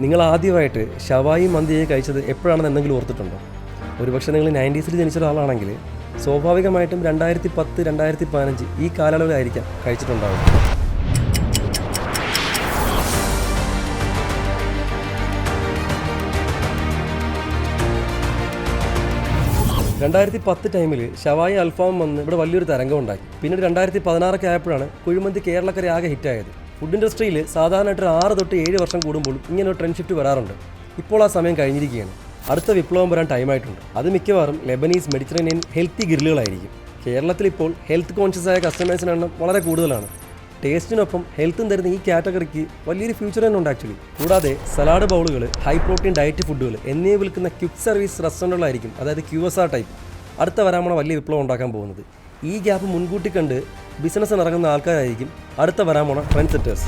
നിങ്ങൾ ആദ്യമായിട്ട് ഷവായി മന്തിയെ കഴിച്ചത് എപ്പോഴാണെന്ന് എന്തെങ്കിലും ഓർത്തിട്ടുണ്ടോ? ഒരുപക്ഷെ നിങ്ങൾ 90s ജനിച്ച ഒരാളാണെങ്കിൽ സ്വാഭാവികമായിട്ടും 2010, 2015 ഈ കാലയളവിലായിരിക്കാം കഴിച്ചിട്ടുണ്ടാവുക. ടൈമിൽ ഷവായി അൽഫാം വന്ന് ഇവിടെ വലിയൊരു തരംഗം ഉണ്ടാക്കി. പിന്നീട് 2016 ആയപ്പോഴാണ് കുഴിമന്തി കേരളക്കര ആകെ ഹിറ്റായത്. ഫുഡ് ഇൻഡസ്ട്രിയിൽ സാധാരണയായിട്ട് 6 തൊട്ട് 7 വർഷം കൂടുമ്പോഴും ഇങ്ങനെ ഒരു ട്രെൻഡ് ഷിഫ്റ്റ് വരാറുണ്ട്. ഇപ്പോൾ ആ സമയം കഴിഞ്ഞിരിക്കുകയാണ്. അടുത്ത വിപ്ലവം വരാൻ ടൈമായിട്ടുണ്ട്. അത് മിക്കവാറും ലെബനീസ്, മെഡിറ്ററേനിയൻ ഹെൽത്തി ഗ്രില്ലുകളായിരിക്കും. കേരളത്തിൽ ഇപ്പോൾ ഹെൽത്ത് കോൺഷ്യസ് ആയ കസ്റ്റമേഴ്സിൻ്റെ എണ്ണം വളരെ കൂടുതലാണ്. ടേസ്റ്റിനൊപ്പം ഹെൽത്തും തരുന്ന ഈ കാറ്റഗറിക്ക് വലിയൊരു ഫ്യൂച്ചർ തന്നെ ഉണ്ട് ആക്ച്വലി. കൂടാതെ സലാഡ് ബൗളുകൾ, ഹൈ പ്രോട്ടീൻ ഡയറ്റ് ഫുഡുകൾ എന്നിവ വിൽക്കുന്ന ക്വിക്ക് സർവീസ് റെസ്റ്റോറൻറ്റുകളായിരിക്കും, അതായത് QSR ടൈപ്പ് അടുത്ത വരാമണ വലിയ വിപ്ലവം ഉണ്ടാക്കാൻ പോകുന്നത്. ഈ ഗ്യാപ്പ് മുൻകൂട്ടി കണ്ട് ബിസിനസ്സിന് ഇറങ്ങുന്ന ആൾക്കാരായിരിക്കും അടുത്ത വരാമണ ട്രെൻഡ് സെറ്റേഴ്സ്.